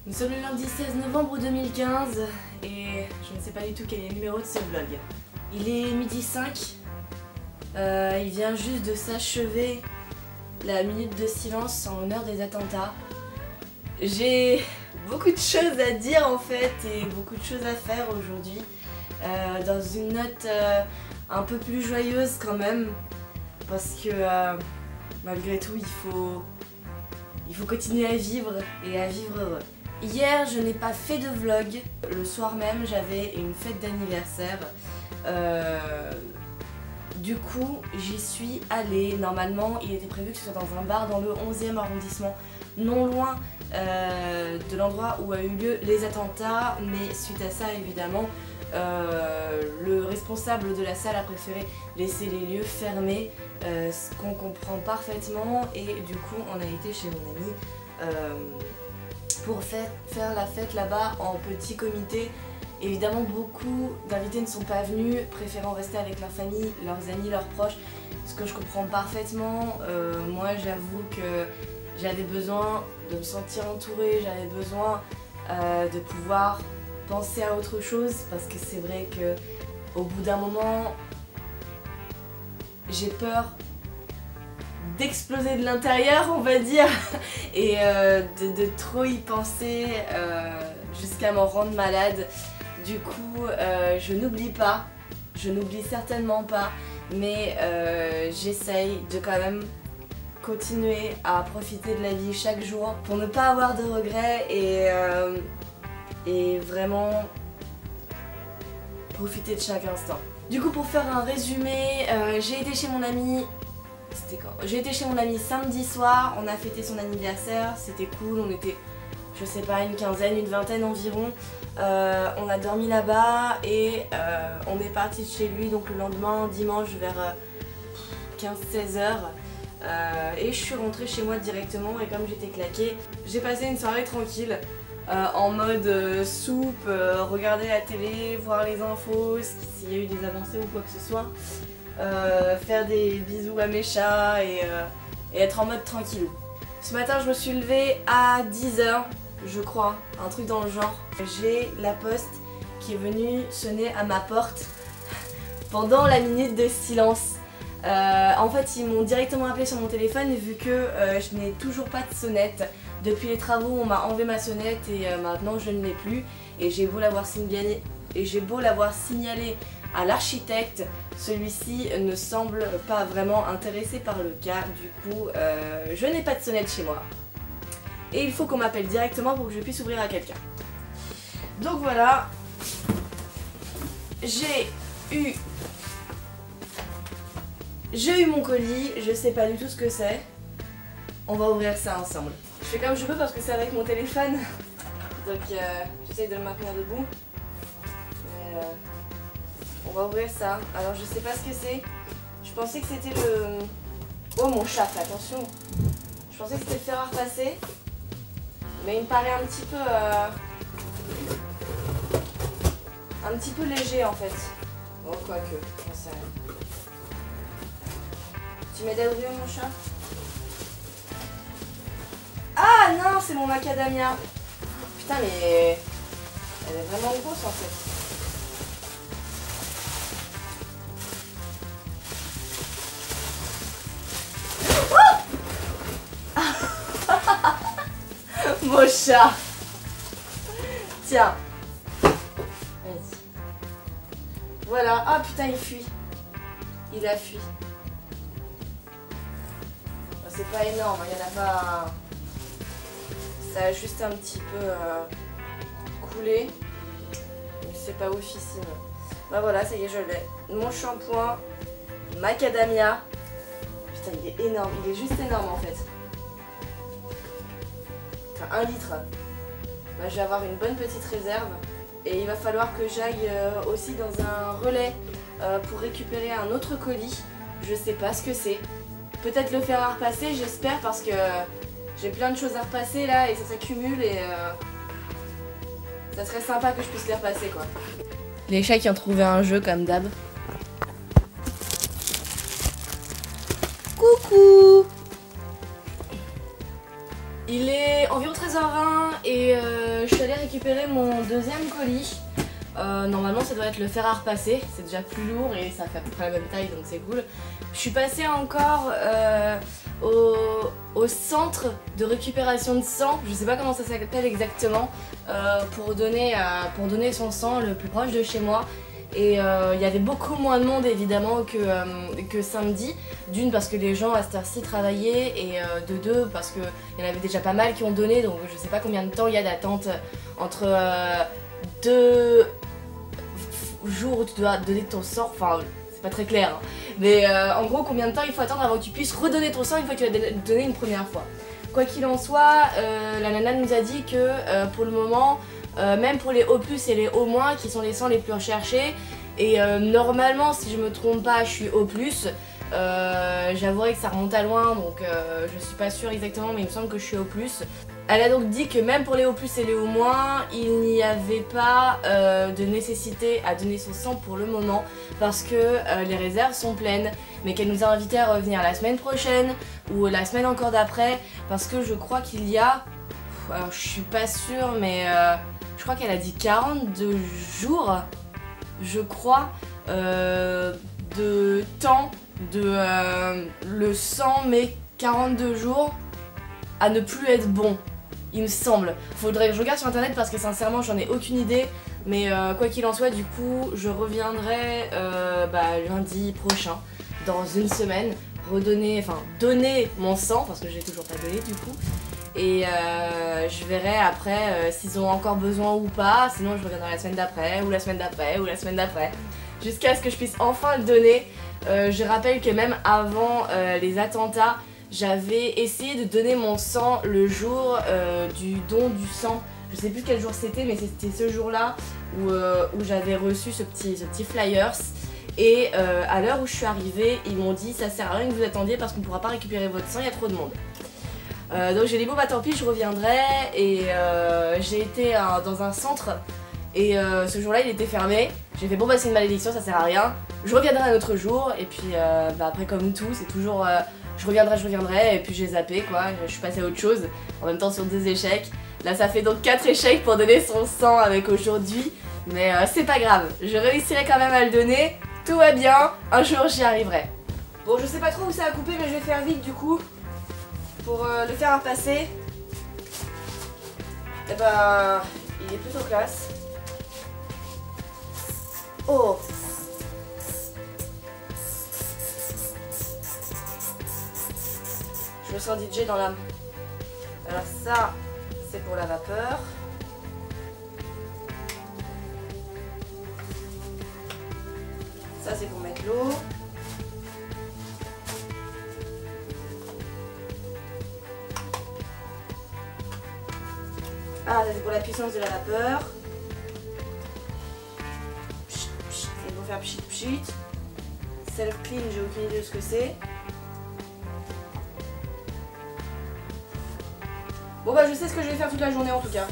Nous sommes le lundi 16 novembre 2015 et je ne sais pas du tout quel est le numéro de ce vlog. Il est midi 5, il vient juste de s'achever la minute de silence en l'honneur des attentats. J'ai beaucoup de choses à dire en fait et beaucoup de choses à faire aujourd'hui, dans une note un peu plus joyeuse quand même, parce que malgré tout il faut continuer à vivre et à vivre heureux. Hier je n'ai pas fait de vlog, le soir même j'avais une fête d'anniversaire, du coup j'y suis allée. Normalement il était prévu que ce soit dans un bar dans le 11e arrondissement, non loin de l'endroit où a eu lieu les attentats, mais suite à ça évidemment le responsable de la salle a préféré laisser les lieux fermés, ce qu'on comprend parfaitement, et du coup on a été chez mon ami pour faire la fête là-bas en petit comité. Évidemment beaucoup d'invités ne sont pas venus, préférant rester avec leur famille, leurs amis, leurs proches, ce que je comprends parfaitement. Moi j'avoue que j'avais besoin de me sentir entourée, j'avais besoin de pouvoir penser à autre chose, parce que c'est vrai que au bout d'un moment j'ai peur d'exploser de l'intérieur, on va dire, et de trop y penser jusqu'à m'en rendre malade. Du coup je n'oublie pas, je n'oublie certainement pas, mais j'essaye de quand même continuer à profiter de la vie chaque jour pour ne pas avoir de regrets et vraiment profiter de chaque instant. Du coup, pour faire un résumé, j'ai été chez mon ami. C'était quand? J'ai été chez mon ami samedi soir, on a fêté son anniversaire, c'était cool, on était, je sais pas, une quinzaine, une vingtaine environ. On a dormi là-bas et on est parti de chez lui donc le lendemain, dimanche, vers 15-16 heures. Et je suis rentrée chez moi directement, et comme j'étais claquée, j'ai passé une soirée tranquille, en mode soupe, regarder la télé, voir les infos, s'il y a eu des avancées ou quoi que ce soit, faire des bisous à mes chats et être en mode tranquillou. Ce matin je me suis levée à 10 h, je crois, un truc dans le genre. J'ai la poste qui est venue sonner à ma porte pendant la minute de silence. En fait ils m'ont directement appelé sur mon téléphone, vu que je n'ai toujours pas de sonnette. Depuis les travaux on m'a enlevé ma sonnette et maintenant je ne l'ai plus, et j'ai beau l'avoir signalé à l'architecte, celui-ci ne semble pas vraiment intéressé par le cas. Du coup je n'ai pas de sonnette chez moi et il faut qu'on m'appelle directement pour que je puisse ouvrir à quelqu'un. Donc voilà, j'ai eu mon colis, je sais pas du tout ce que c'est. On va ouvrir ça ensemble. Je fais comme je peux parce que c'est avec mon téléphone. Donc j'essaie de le maintenir debout. Mais on va ouvrir ça. Alors je sais pas ce que c'est. Je pensais que c'était le... Oh mon chat, fais attention. Je pensais que c'était le fer à repasser. Mais il me paraît un petit peu léger en fait. Oh quoique, j'en sais rien. Tu m'aides à ouvrir mon chat? Ah non, c'est mon macadamia. Putain mais elle est vraiment grosse en fait. Oh mon chat. Tiens. Vas-y. Voilà. Ah putain il fuit. Il a fui. C'est pas énorme, il n'y en a pas... Ça a juste un petit peu coulé. C'est pas oufissime. Bah voilà, ça y est, je l'ai. Mon shampoing macadamia. Putain, il est énorme, il est juste énorme en fait. Enfin, 1 litre. Bah, je vais avoir une bonne petite réserve. Et il va falloir que j'aille aussi dans un relais pour récupérer un autre colis. Je sais pas ce que c'est. Peut-être le faire à repasser, j'espère, parce que j'ai plein de choses à repasser là et ça s'accumule, et ça serait sympa que je puisse les repasser quoi. Les chats qui ont trouvé un jeu comme d'hab. Coucou. Il est environ 13h20 et je suis allée récupérer mon deuxième colis. Normalement ça doit être le fer à repasser, c'est déjà plus lourd et ça fait à peu près la même taille donc c'est cool. Je suis passée encore au centre de récupération de sang, je sais pas comment ça s'appelle exactement, pour donner son sang le plus proche de chez moi. Et il y avait beaucoup moins de monde évidemment que samedi. D'une parce que les gens à cette heure-ci travaillaient et de deux parce qu'il y en avait déjà pas mal qui ont donné, donc je sais pas combien de temps il y a d'attente entre 2 jours où tu dois donner ton sang, enfin c'est pas très clair hein. Mais en gros combien de temps il faut attendre avant que tu puisses redonner ton sang une fois que tu l'as donné une première fois. Quoi qu'il en soit, la nana nous a dit que pour le moment, même pour les O+, et les O-, qui sont les sangs les plus recherchés, et normalement si je me trompe pas je suis O+, j'avouerai que ça remonte à loin donc je suis pas sûre exactement mais il me semble que je suis O+. Elle a donc dit que même pour les O+, et les O-, il n'y avait pas de nécessité à donner son sang pour le moment parce que les réserves sont pleines, mais qu'elle nous a invité à revenir la semaine prochaine ou la semaine encore d'après parce que je crois qu'il y a, alors je suis pas sûre mais je crois qu'elle a dit 42 jours, je crois, de temps de le sang, mais 42 jours à ne plus être bon, il me semble. Faudrait que je regarde sur internet parce que sincèrement j'en ai aucune idée, mais quoi qu'il en soit, du coup je reviendrai lundi prochain, dans une semaine, donner mon sang parce que j'ai toujours pas donné du coup. Et je verrai après s'ils ont encore besoin ou pas, sinon je reviendrai la semaine d'après, ou la semaine d'après, ou la semaine d'après, jusqu'à ce que je puisse enfin le donner. Je rappelle que même avant les attentats, j'avais essayé de donner mon sang le jour du don du sang. Je sais plus quel jour c'était, mais c'était ce jour-là où j'avais reçu ce petit flyers. Et à l'heure où je suis arrivée, ils m'ont dit ça sert à rien que vous attendiez parce qu'on pourra pas récupérer votre sang, il y a trop de monde. Donc j'ai dit bon bah tant pis, je reviendrai. Et j'ai été dans un centre et ce jour-là il était fermé. J'ai fait bon bah c'est une malédiction, ça sert à rien, je reviendrai un autre jour. Et puis après comme tout c'est toujours je reviendrai et puis j'ai zappé quoi, je suis passée à autre chose en même temps sur 2 échecs. Là ça fait donc 4 échecs pour donner son sang avec aujourd'hui, mais c'est pas grave, je réussirai quand même à le donner, tout va bien, un jour j'y arriverai. Bon je sais pas trop où ça a coupé mais je vais faire vite du coup pour le faire repasser. Et bah il est plutôt classe. Oh, je me sens DJ dans l'âme. Alors ça, c'est pour la vapeur. Ça, c'est pour mettre l'eau. Ah, ça c'est pour la puissance de la vapeur. C'est pour faire pchit pchit. Self clean, j'ai aucune idée de ce que c'est. Bon bah je sais ce que je vais faire toute la journée en tout cas.